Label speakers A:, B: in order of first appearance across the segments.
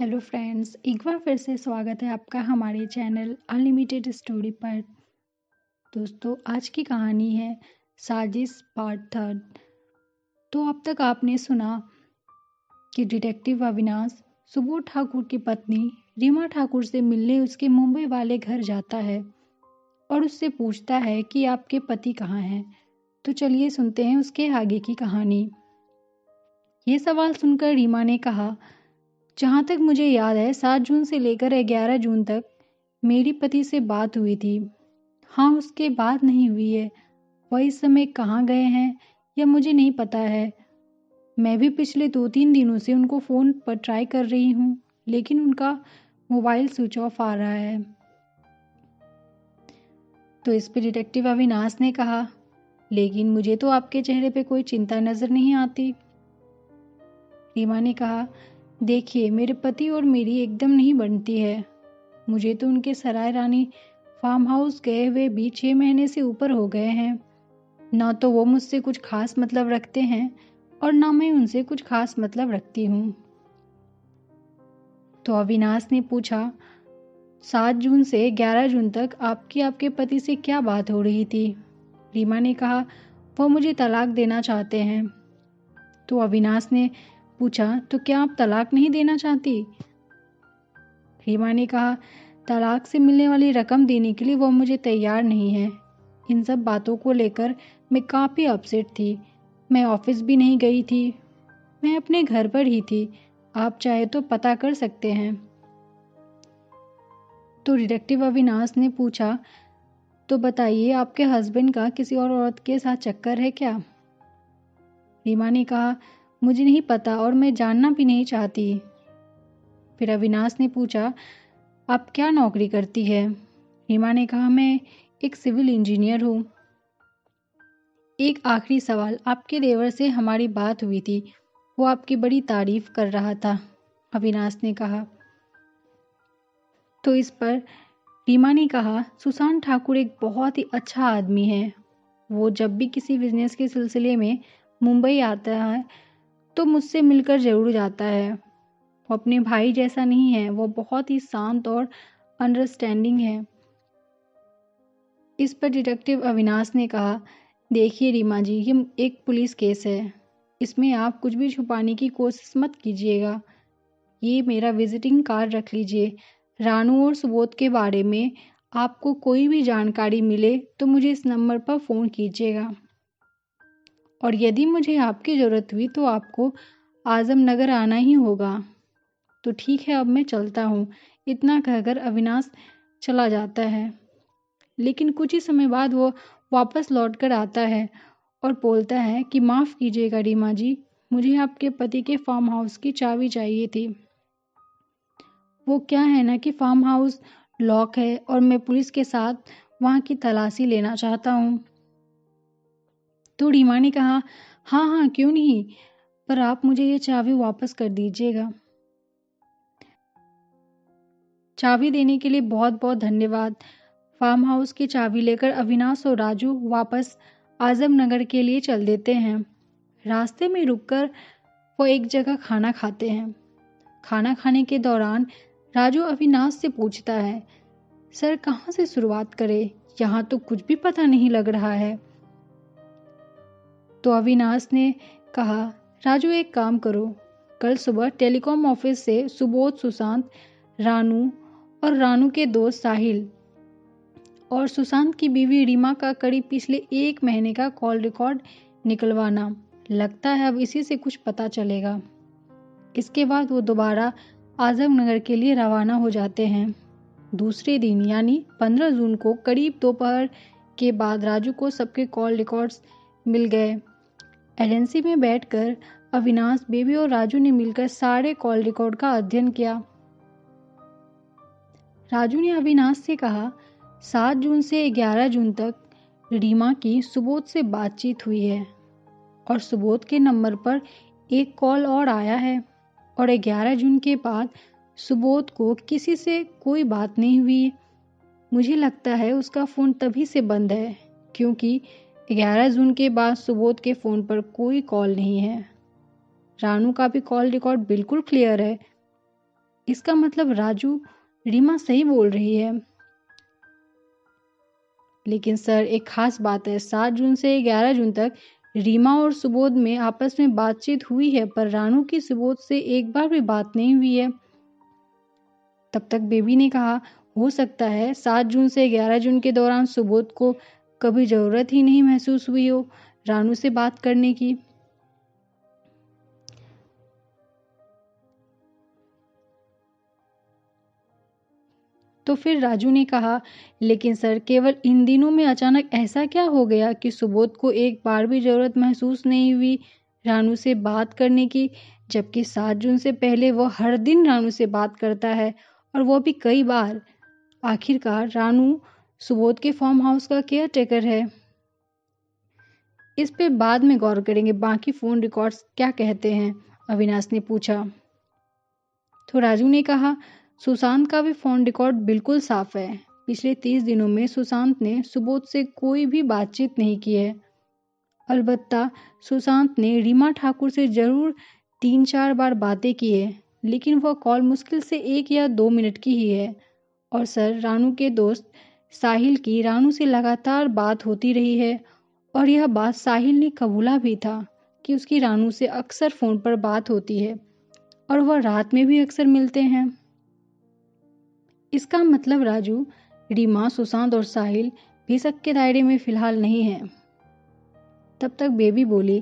A: Hello friends, एक बार फिर से स्वागत है आपका हमारे चैनल अनलिमिटेड स्टोरी पर। दोस्तों, आज की कहानी है साजिश पार्ट थर्ड। तो अब तक आपने सुना कि डिटेक्टिव अविनाश सुबोध ठाकुर की पत्नी रीमा ठाकुर से मिलने उसके मुंबई वाले घर जाता है और उससे पूछता है कि आपके पति कहाँ हैं। तो चलिए सुनते हैं उसके आगे की कहानी। ये सवाल सुनकर रीमा ने कहा, जहाँ तक मुझे याद है 7 जून से लेकर 11 जून तक मेरी पति से बात हुई थी। हाँ, उसके बाद नहीं हुई है। वह इस समय कहाँ गए हैं यह मुझे नहीं पता है। मैं भी पिछले 2-3 दिनों से उनको फ़ोन पर ट्राई कर रही हूँ, लेकिन उनका मोबाइल स्विच ऑफ आ रहा है। तो इस पे डिटेक्टिव अविनाश ने कहा, लेकिन मुझे तो आपके चेहरे पे कोई चिंता नज़र नहीं आती। रीमा ने कहा, देखिए, मेरे पति और मेरी एकदम नहीं बनती है। मुझे तो उनके सराय रानी फार्म हाउस गए हुए भी 6 महीने से ऊपर हो गए हैं। ना तो वो मुझसे कुछ खास मतलब रखते हैं और ना मैं उनसे कुछ खास मतलब रखती हूँ। तो अविनाश ने पूछा, 7 जून से 11 जून तक आपकी आपके पति से क्या बात हो रही थी? रीमा ने कहा, वो मुझे तलाक देना चाहते हैं। तो अविनाश ने पूछा, तो क्या आप तलाक नहीं देना चाहती? रीमा ने कहा, तलाक से मिलने वाली रकम देने के लिए वो मुझे तैयार नहीं है। इन सब बातों को लेकर मैं काफ़ी अपसेट थी। मैं ऑफिस भी नहीं गई थी। मैं अपने घर पर ही थी। आप चाहे तो पता कर सकते हैं। तो डिटेक्टिव अविनाश ने पूछा, तो बताइए, आपके हस्बैंड का किसी और औरत के साथ चक्कर है क्या? रीमा ने कहा, मुझे नहीं पता और मैं जानना भी नहीं चाहती। फिर अविनाश ने पूछा, आप क्या नौकरी करती है? रीमा ने कहा, मैं एक सिविल इंजीनियर हूँ। एक आखिरी सवाल, आपके देवर से हमारी बात हुई थी। वो आपकी बड़ी तारीफ कर रहा था, अविनाश ने कहा। तो इस पर रीमा ने कहा, सुशांत ठाकुर एक बहुत ही अच्छा आदमी है। वो जब भी किसी बिजनेस के सिलसिले में मुंबई आता है तो मुझसे मिलकर ज़रूर जाता है। वो अपने भाई जैसा नहीं है। वो बहुत ही शांत और अंडरस्टैंडिंग है। इस पर डिटेक्टिव अविनाश ने कहा, देखिए रीमा जी, ये एक पुलिस केस है। इसमें आप कुछ भी छुपाने की कोशिश मत कीजिएगा। ये मेरा विजिटिंग कार्ड रख लीजिए। रानू और सुबोध के बारे में आपको कोई भी जानकारी मिले तो मुझे इस नंबर पर फ़ोन कीजिएगा। और यदि मुझे आपकी ज़रूरत हुई तो आपको आज़म नगर आना ही होगा। तो ठीक है, अब मैं चलता हूँ। इतना कहकर अविनाश चला जाता है। लेकिन कुछ ही समय बाद वो वापस लौट कर आता है और बोलता है कि माफ़ कीजिएगा रीमा जी, मुझे आपके पति के फार्म हाउस की चाबी चाहिए थी। वो क्या है ना कि फार्म हाउस लॉक है और मैं पुलिस के साथ वहाँ की तलाशी लेना चाहता हूँ। तो रीमा ने कहा, हाँ हाँ, क्यों नहीं, पर आप मुझे ये चाबी वापस कर दीजिएगा। चाबी देने के लिए बहुत बहुत धन्यवाद। फार्म हाउस की चाबी लेकर अविनाश और राजू वापस आजम नगर के लिए चल देते हैं। रास्ते में रुककर वो एक जगह खाना खाते हैं। खाना खाने के दौरान राजू अविनाश से पूछता है, सर कहाँ से शुरुआत करें? यहाँ तो कुछ भी पता नहीं लग रहा है। तो अविनाश ने कहा, राजू एक काम करो, कल सुबह टेलीकॉम ऑफिस से सुबोध, सुशांत, रानू और रानू के दोस्त साहिल और सुशांत की बीवी रीमा का करीब पिछले 1 महीने का कॉल रिकॉर्ड निकलवाना। लगता है अब इसी से कुछ पता चलेगा। इसके बाद वो दोबारा आजम नगर के लिए रवाना हो जाते हैं। दूसरे दिन यानी 15 जून को करीब दोपहर के बाद राजू को सबके कॉल रिकॉर्ड्स मिल गए। एजेंसी में बैठकर अविनाश, बेबी और राजू ने मिलकर सारे कॉल रिकॉर्ड का अध्ययन किया। राजू ने अविनाश से कहा, 7 जून से 11 जून तक रीमा की सुबोध से बातचीत हुई है और सुबोध के नंबर पर एक कॉल और आया है और 11 जून के बाद सुबोध को किसी से कोई बात नहीं हुई। मुझे लगता है उसका फ़ोन तभी से बंद है क्योंकि 11 जून के बाद सुबोध के फ़ोन पर कोई कॉल नहीं है। रानू का भी कॉल रिकॉर्ड बिल्कुल क्लियर है। इसका मतलब राजू, रीमा सही बोल रही है। लेकिन सर, एक खास बात है, 7 जून से 11 जून तक रीमा और सुबोध में आपस में बातचीत हुई है, पर रानू की सुबोध से एक बार भी बात नहीं हुई है। तब तक बेबी ने कहा, हो सकता है 7 जून से 11 जून के दौरान सुबोध को कभी ज़रूरत ही नहीं महसूस हुई हो रानू से बात करने की। तो फिर राजू ने कहा, लेकिन सर, केवल इन दिनों में अचानक ऐसा क्या हो गया कि सुबोध को एक बार भी ज़रूरत महसूस नहीं हुई रानू से बात करने की, जबकि 7 जून से पहले वह हर दिन रानू से बात करता है, और वो भी कई बार। आखिरकार रानू सुबोध के फार्म हाउस का केयर टेकर है। इस पे बाद में गौर करेंगे, बाकी फ़ोन रिकॉर्ड्स क्या कहते हैं, अविनाश ने पूछा। तो राजू ने कहा, सुशांत का भी फ़ोन रिकॉर्ड बिल्कुल साफ है। पिछले 30 दिनों में सुशांत ने सुबोध से कोई भी बातचीत नहीं की है। अलबत्ता सुशांत ने रीमा ठाकुर से ज़रूर 3-4 बार बातें की है, लेकिन वह कॉल मुश्किल से 1 या 2 मिनट की ही है। और सर, रानू के दोस्त साहिल की रानू से लगातार बात होती रही है, और यह बात साहिल ने कबूला भी था कि उसकी रानू से अक्सर फ़ोन पर बात होती है, और वह रात में भी अक्सर मिलते हैं। इसका मतलब राजू, रीमा, सुशांत और साहिल भी शक के दायरे में फ़िलहाल नहीं है। तब तक बेबी बोली,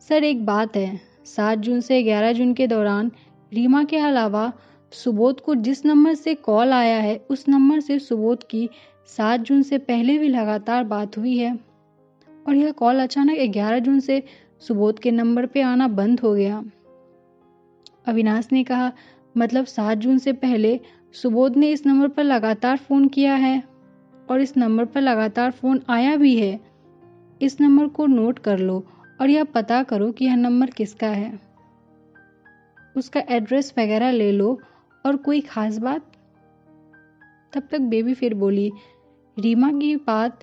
A: सर, एक बात है, 7 जून से 11 जून के दौरान रीमा के अलावा सुबोध को जिस नंबर से कॉल आया है, उस नंबर से सुबोध की 7 जून से पहले भी लगातार बात हुई है, और यह कॉल अचानक 11 जून से सुबोध के नंबर पे आना बंद हो गया। अविनाश ने कहा, मतलब 7 जून से पहले सुबोध ने इस नंबर पर लगातार फ़ोन किया है, और इस नंबर पर लगातार फ़ोन आया भी है। इस नंबर को नोट कर लो और यह पता करो कि यह नंबर किसका है। उसका एड्रेस वगैरह ले लो। और कोई ख़ास बात? तब तक बेबी फिर बोली, रीमा की बात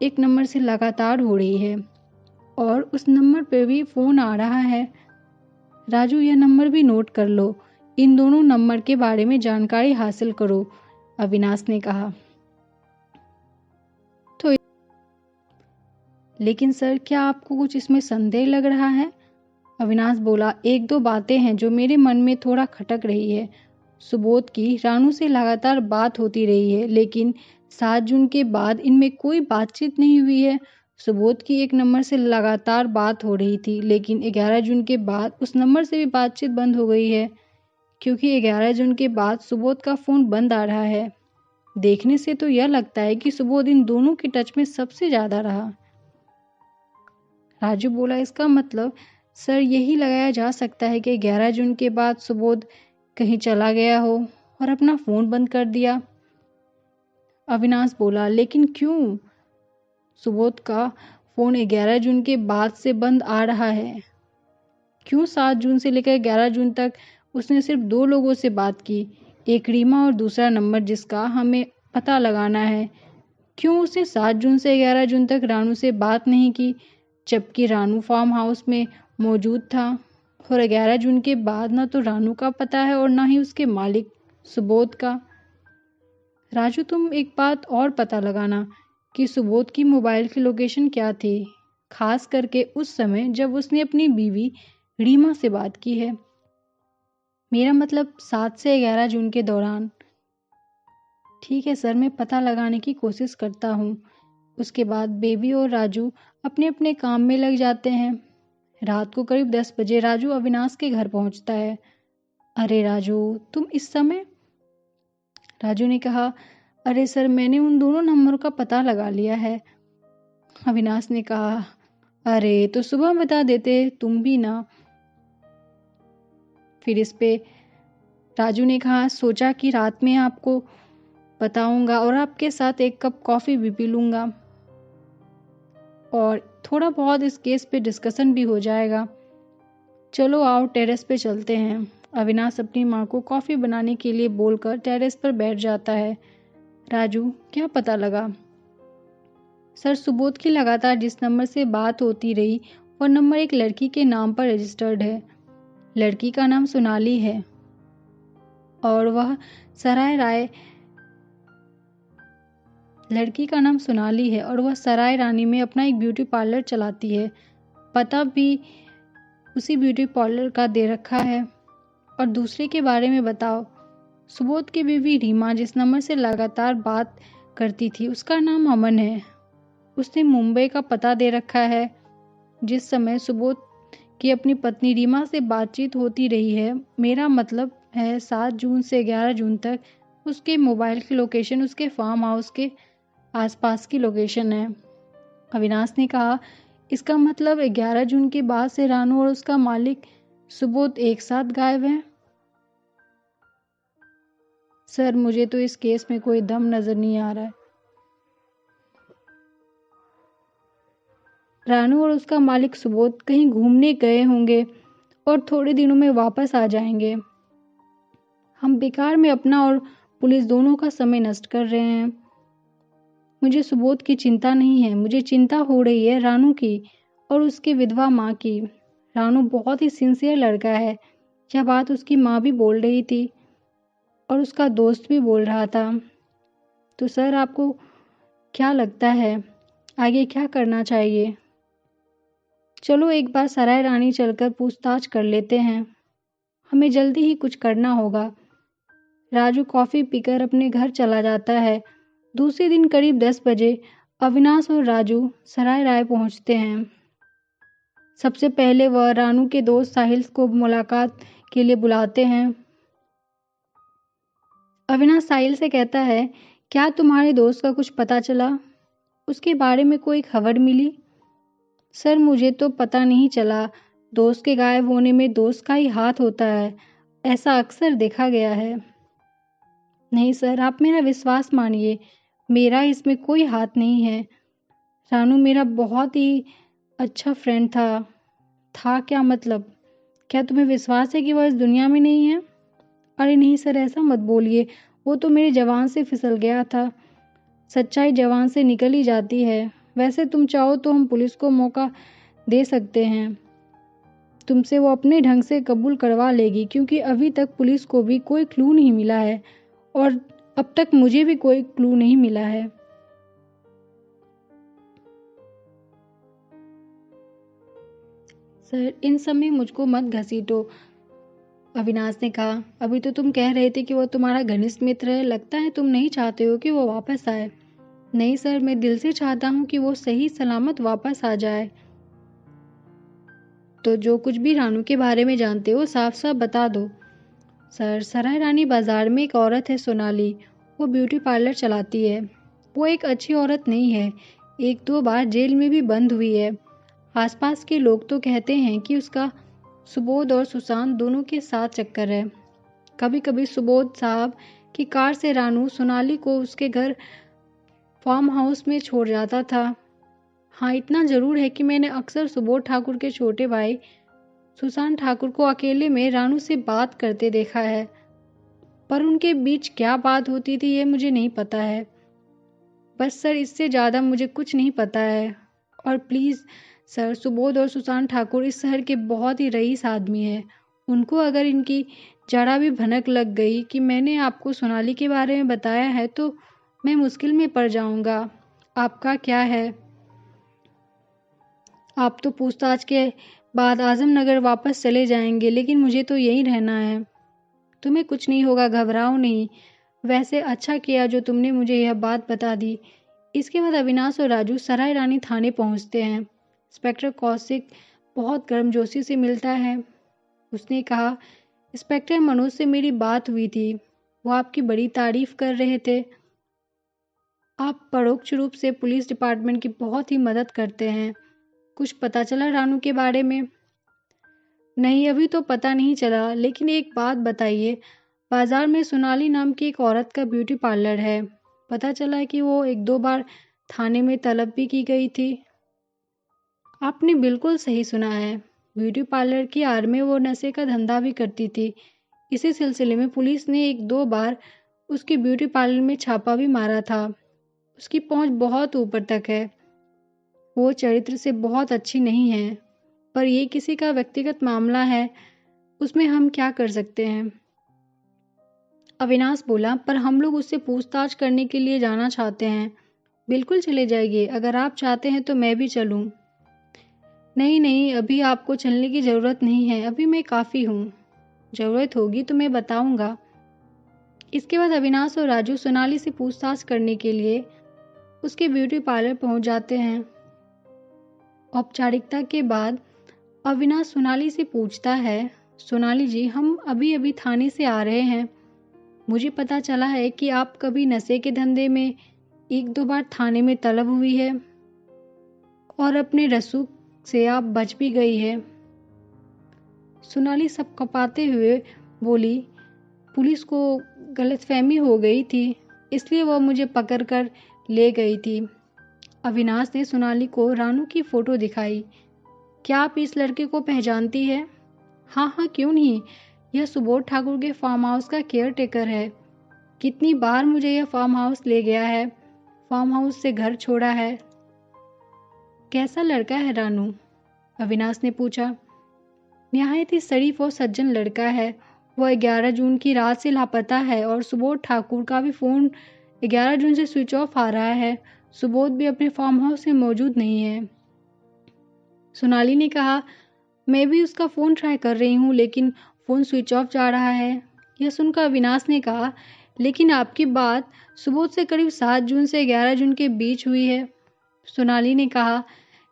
A: एक नंबर से लगातार हो रही है, और उस नंबर पे भी फ़ोन आ रहा है। राजू, यह नंबर भी नोट कर लो। इन दोनों नंबर के बारे में जानकारी हासिल करो, अविनाश ने कहा। तो लेकिन सर, क्या आपको कुछ इसमें संदेह लग रहा है? अविनाश बोला, 1-2 बातें हैं जो मेरे मन में थोड़ा खटक रही है। सुबोध की रानू से लगातार बात होती रही है, लेकिन 7 जून के बाद इनमें कोई बातचीत नहीं हुई है। सुबोध की एक नंबर से लगातार बात हो रही थी, लेकिन 11 जून के बाद उस नंबर से भी बातचीत बंद हो गई है, क्योंकि 11 जून के बाद सुबोध का फ़ोन बंद आ रहा है। देखने से तो यह लगता है कि सुबोध इन दोनों के टच में सबसे ज़्यादा रहा। राजू बोला, इसका मतलब सर, यही लगाया जा सकता है कि 11 जून के बाद सुबोध कहीं चला गया हो और अपना फ़ोन बंद कर दिया। अविनाश बोला, लेकिन क्यों? सुबोध का फ़ोन 11 जून के बाद से बंद आ रहा है। क्यों 7 जून से लेकर 11 जून तक उसने सिर्फ 2 लोगों से बात की, एक रीमा और दूसरा नंबर जिसका हमें पता लगाना है। क्यों उसने 7 जून से 11 जून तक रानू से बात नहीं की, जबकि रानू फार्म हाउस में मौजूद था? और 11 जून के बाद ना तो रानू का पता है और ना ही उसके मालिक सुबोध का। राजू, तुम एक बात और पता लगाना कि सुबोध की मोबाइल की लोकेशन क्या थी, खास करके उस समय जब उसने अपनी बीवी रीमा से बात की है। मेरा मतलब 7 से 11 जून के दौरान। ठीक है सर, मैं पता लगाने की कोशिश करता हूँ। उसके बाद बेबी और राजू अपने अपने काम में लग जाते हैं। रात को करीब 10 बजे राजू अविनाश के घर पहुंचता है। अरे राजू, तुम इस समय? राजू ने कहा, अरे सर, मैंने उन दोनों नंबरों का पता लगा लिया है। अविनाश ने कहा, अरे तो सुबह बता देते तुम भी ना। फिर इस पे राजू ने कहा, सोचा कि रात में आपको बताऊंगा और आपके साथ एक कप कॉफ़ी भी पी लूँगा, और थोड़ा बहुत इस केस पे डिस्कशन भी हो जाएगा। चलो आओ, टेरेस पे चलते हैं। अविनाश अपनी माँ को कॉफ़ी बनाने के लिए बोलकर टेरेस पर बैठ जाता है। राजू, क्या पता लगा? सर, सुबोध की लगातार जिस नंबर से बात होती रही, वह नंबर एक लड़की के नाम पर रजिस्टर्ड है। लड़की का नाम सोनाली है। और वह सराय राय, लड़की का नाम सोनाली है और वह सराय रानी में अपना एक ब्यूटी पार्लर चलाती है। पता भी उसी ब्यूटी पार्लर का दे रखा है। और दूसरे के बारे में बताओ। सुबोध की बीवी रीमा जिस नंबर से लगातार बात करती थी उसका नाम अमन है। उसने मुंबई का पता दे रखा है। जिस समय सुबोध की अपनी पत्नी रीमा से बातचीत होती रही है, मेरा मतलब है 7 जून से 11 जून तक, उसके मोबाइल की लोकेशन उसके फार्म हाउस के आसपास की लोकेशन है। अविनाश ने कहा, इसका मतलब 11 जून के बाद से रानू और उसका मालिक सुबोध एक साथ गायब हैं। सर, मुझे तो इस केस में कोई दम नजर नहीं आ रहा है। रानू और उसका मालिक सुबोध कहीं घूमने गए होंगे और थोड़े दिनों में वापस आ जाएंगे। हम बेकार में अपना और पुलिस दोनों का समय नष्ट कर रहे हैं। मुझे सुबोध की चिंता नहीं है, मुझे चिंता हो रही है रानू की और उसकी विधवा माँ की। रानू बहुत ही सिंसियर लड़का है। यह बात उसकी माँ भी बोल रही थी और उसका दोस्त भी बोल रहा था। तो सर, आपको क्या लगता है आगे क्या करना चाहिए? चलो एक बार सराय रानी चलकर पूछताछ कर लेते हैं। हमें जल्दी ही कुछ करना होगा। राजू कॉफ़ी पीकर अपने घर चला जाता है। दूसरे दिन करीब 10 बजे अविनाश और राजू सराय राय पहुंचते हैं। सबसे पहले वह रानू के दोस्त साहिल को मुलाकात के लिए बुलाते हैं। अविनाश साहिल से कहता है, क्या तुम्हारे दोस्त का कुछ पता चला? उसके बारे में कोई खबर मिली? सर, मुझे तो पता नहीं चला। दोस्त के गायब होने में दोस्त का ही हाथ होता है, ऐसा अक्सर देखा गया है। नहीं सर, आप मेरा विश्वास मानिए, मेरा इसमें कोई हाथ नहीं है। रानू मेरा बहुत ही अच्छा फ्रेंड था क्या मतलब? क्या तुम्हें विश्वास है कि वह इस दुनिया में नहीं है? अरे नहीं सर, ऐसा मत बोलिए। वो तो मेरी ज़बान से फिसल गया था। सच्चाई ज़बान से निकल ही जाती है। वैसे तुम चाहो तो हम पुलिस को मौका दे सकते हैं। तुमसे वो अपने ढंग से कबूल करवा लेगी, क्योंकि अभी तक पुलिस को भी कोई क्लू नहीं मिला है और अब तक मुझे भी कोई क्लू नहीं मिला है। सर, इन सब में मुझको मत घसीटो, अविनाश ने कहा। अभी तो तुम कह रहे थे कि वो तुम्हारा घनिष्ठ मित्र है। लगता है तुम नहीं चाहते हो कि वो वापस आए। नहीं सर, मैं दिल से चाहता हूँ कि वो सही सलामत वापस आ जाए। तो जो कुछ भी रानू के बारे में जानते हो साफ साफ बता दो। सर, सराय रानी बाजार में एक औरत है सोनाली, वो ब्यूटी पार्लर चलाती है। वो एक अच्छी औरत नहीं है, 1-2 बार जेल में भी बंद हुई है। आसपास के लोग तो कहते हैं कि उसका सुबोध और सुशांत दोनों के साथ चक्कर है। कभी कभी सुबोध साहब की कार से रानू सोनाली को उसके घर फार्म हाउस में छोड़ जाता था। हाँ, इतना ज़रूर है कि मैंने अक्सर सुबोध ठाकुर के छोटे भाई सुशांत ठाकुर को अकेले में रानू से बात करते देखा है, पर उनके बीच क्या बात होती थी ये मुझे नहीं पता है। बस सर, इससे ज़्यादा मुझे कुछ नहीं पता है। और प्लीज़ सर, सुबोध और सुशांत ठाकुर इस शहर के बहुत ही रईस आदमी हैं। उनको अगर इनकी जरा भी भनक लग गई कि मैंने आपको सोनाली के बारे में बताया है तो मैं मुश्किल में पड़ जाऊंगा। आपका क्या है? आप तो पूछताछ के बाद आजमनगर वापस चले जाएंगे, लेकिन मुझे तो यहीं रहना है। तुम्हें कुछ नहीं होगा, घबराओ नहीं। वैसे अच्छा किया जो तुमने मुझे यह बात बता दी। इसके बाद अविनाश और राजू सराय रानी थाने पहुंचते हैं। इंस्पेक्टर कौशिक बहुत गर्मजोशी से मिलता है। उसने कहा, इंस्पेक्टर मनोज से मेरी बात हुई थी, वो आपकी बड़ी तारीफ कर रहे थे। आप परोक्ष रूप से पुलिस डिपार्टमेंट की बहुत ही मदद करते हैं। कुछ पता चला रानू के बारे में? नहीं, अभी तो पता नहीं चला, लेकिन एक बात बताइए, बाजार में सोनाली नाम की एक औरत का ब्यूटी पार्लर है। पता चला है कि वो 1-2 बार थाने में तलब भी की गई थी। आपने बिल्कुल सही सुना है। ब्यूटी पार्लर की आड़ में वो नशे का धंधा भी करती थी। इसी सिलसिले में पुलिस ने 1-2 बार उसके ब्यूटी पार्लर में छापा भी मारा था। उसकी पहुंच बहुत ऊपर तक है। वो चरित्र से बहुत अच्छी नहीं है, पर ये किसी का व्यक्तिगत मामला है, उसमें हम क्या कर सकते हैं? अविनाश बोला, पर हम लोग उससे पूछताछ करने के लिए जाना चाहते हैं। बिल्कुल चले जाइए, अगर आप चाहते हैं तो मैं भी चलूं। नहीं नहीं, अभी आपको चलने की ज़रूरत नहीं है, अभी मैं काफ़ी हूँ। ज़रूरत होगी तो मैं बताऊंगा। इसके बाद अविनाश और राजू सोनाली से पूछताछ करने के लिए उसके ब्यूटी पार्लर पहुंच जाते हैं। औपचारिकता के बाद अविनाश सोनाली से पूछता है, सोनाली जी, हम अभी अभी थाने से आ रहे हैं। मुझे पता चला है कि आप कभी नशे के धंधे में 1-2 बार थाने में तलब हुई है और अपने रसूख से आप बच भी गई है। सोनाली सब कपाते हुए बोली, पुलिस को गलतफहमी हो गई थी, इसलिए वह मुझे पकड़कर ले गई थी। अविनाश ने सोनाली को रानू की फ़ोटो दिखाई। क्या आप इस लड़के को पहचानती है? हाँ हाँ, क्यों नहीं, यह सुबोध ठाकुर के फार्म हाउस का केयर टेकर है। कितनी बार मुझे यह फार्म हाउस ले गया है, फार्म हाउस से घर छोड़ा है। कैसा लड़का है रानू? अविनाश ने पूछा। निहायत ही शरीफ और सज्जन लड़का है। वह 11 जून की रात से लापता है और सुबोध ठाकुर का भी फ़ोन 11 जून से स्विच ऑफ आ रहा है। सुबोध भी अपने फार्म हाउस में मौजूद नहीं है। सोनाली ने कहा, मैं भी उसका फ़ोन ट्राई कर रही हूँ, लेकिन फ़ोन स्विच ऑफ जा रहा है। यह सुनकर अविनाश ने कहा, लेकिन आपकी बात सुबोध से करीब 7 जून से 11 जून के बीच हुई है। सोनाली ने कहा,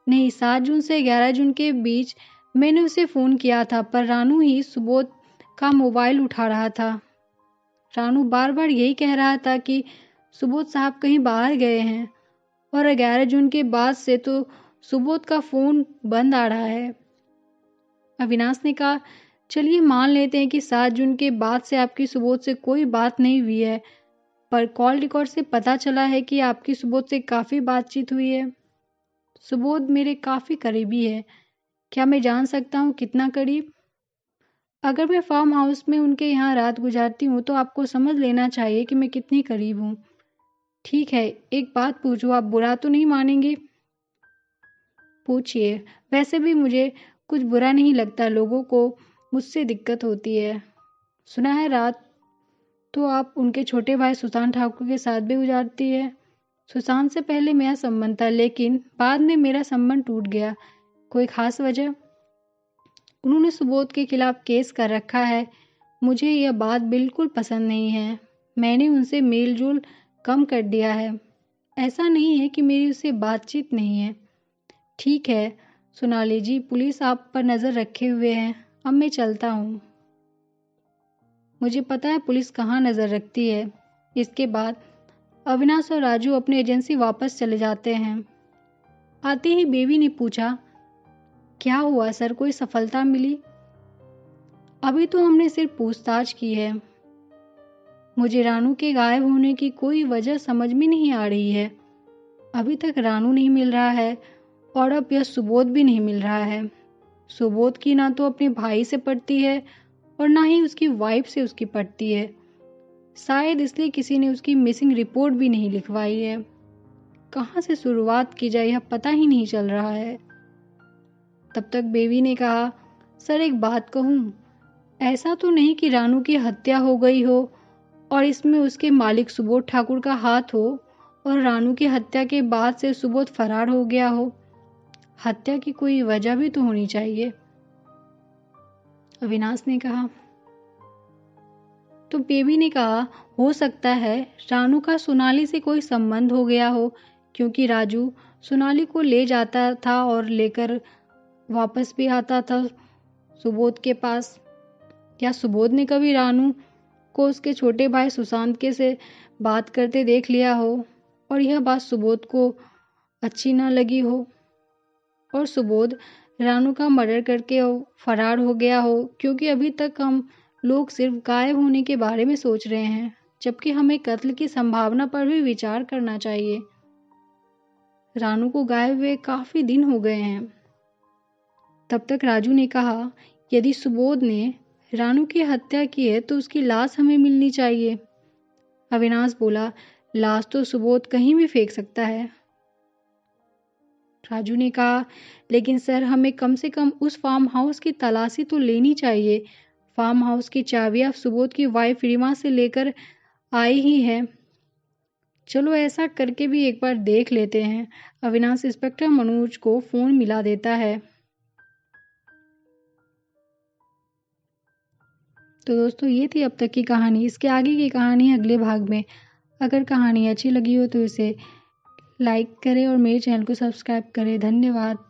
A: नहीं, 7 जून से 11 जून के बीच मैंने उसे फ़ोन किया था, पर रानू ही सुबोध का मोबाइल उठा रहा था। रानू बार बार यही कह रहा था कि सुबोध साहब कहीं बाहर गए हैं और 11 जून के बाद से तो सुबोध का फ़ोन बंद आ रहा है। अविनाश ने कहा, चलिए मान लेते हैं कि 7 जून के बाद से आपकी सुबोध से कोई बात नहीं हुई है, पर कॉल रिकॉर्ड से पता चला है कि आपकी सुबोध से काफ़ी बातचीत हुई है। सुबोध मेरे काफ़ी करीबी है। क्या मैं जान सकता हूँ कितना करीब? अगर मैं फार्म हाउस में उनके यहाँ रात गुजारती हूँ तो आपको समझ लेना चाहिए कि मैं कितनी करीब हूँ। ठीक है, एक बात पूछूँ, आप बुरा तो नहीं मानेंगे? पूछिए। वैसे भी मुझे कुछ बुरा नहीं लगता, लोगों को मुझसे दिक्कत होती है। सुना है रात तो आप उनके छोटे भाई सुशांत ठाकुर के साथ भी गुजारती है। सुशांत से पहले मेरा संबंध था, लेकिन बाद में मेरा संबंध टूट गया। कोई खास वजह? उन्होंने सुबोध के खिलाफ केस कर रखा है। मुझे यह बात बिल्कुल पसंद नहीं है। मैंने उनसे मेल जोल कम कर दिया है। ऐसा नहीं है कि मेरी उससे बातचीत नहीं है। ठीक है सोनाली जी, पुलिस आप पर नज़र रखे हुए है। अब मैं चलता हूँ। मुझे पता है पुलिस कहाँ नज़र रखती है। इसके बाद अविनाश और राजू अपनी एजेंसी वापस चले जाते हैं। आते ही बेबी ने पूछा, क्या हुआ सर, कोई सफलता मिली? अभी तो हमने सिर्फ पूछताछ की है। मुझे रानू के गायब होने की कोई वजह समझ में नहीं आ रही है। अभी तक रानू नहीं मिल रहा है और अब यह सुबोध भी नहीं मिल रहा है। सुबोध की ना तो अपने भाई से पटती है और ना ही उसकी वाइफ से उसकी पटती है। शायद इसलिए किसी ने उसकी मिसिंग रिपोर्ट भी नहीं लिखवाई है। कहाँ से शुरुआत की जाए यह पता ही नहीं चल रहा है। तब तक बेबी ने कहा, सर एक बात कहूँ, ऐसा तो नहीं कि रानू की हत्या हो गई हो और इसमें उसके मालिक सुबोध ठाकुर का हाथ हो और रानू की हत्या के बाद से सुबोध फरार हो गया हो। हत्या की कोई वजह भी तो होनी चाहिए। अविनाश ने कहा। तो बेबी ने कहा, हो सकता है रानू का सोनाली से कोई संबंध हो गया हो, क्योंकि राजू सोनाली को ले जाता था और लेकर वापस भी आता था सुबोध के पास। क्या सुबोध ने कभी रानू को उसके छोटे भाई सुशांत के से बात करते देख लिया हो और यह बात सुबोध को अच्छी ना लगी हो और सुबोध रानू का मर्डर करके फरार हो गया हो? क्योंकि अभी तक हम लोग सिर्फ गायब होने के बारे में सोच रहे हैं, जबकि हमें कत्ल की संभावना पर भी विचार करना चाहिए। रानू को गायब हुए काफी दिन हो गए हैं। तब तक राजू ने कहा, यदि सुबोध ने रानू की हत्या की है तो उसकी लाश हमें मिलनी चाहिए। अविनाश बोला, लाश तो सुबोध कहीं भी फेंक सकता है। राजू ने कहा, लेकिन सर हमें कम से कम उस फार्म हाउस की तलाशी तो लेनी चाहिए। फार्म हाउस की चाबियां सुबोध की वाइफ रीमा से लेकर आई ही है। चलो ऐसा करके भी एक बार देख लेते हैं। अविनाश इंस्पेक्टर मनोज को फोन मिला देता है। तो दोस्तों ये थी अब तक की कहानी। इसके आगे की कहानी अगले भाग में। अगर कहानी अच्छी लगी हो तो इसे लाइक करें और मेरे चैनल को सब्सक्राइब करें। धन्यवाद।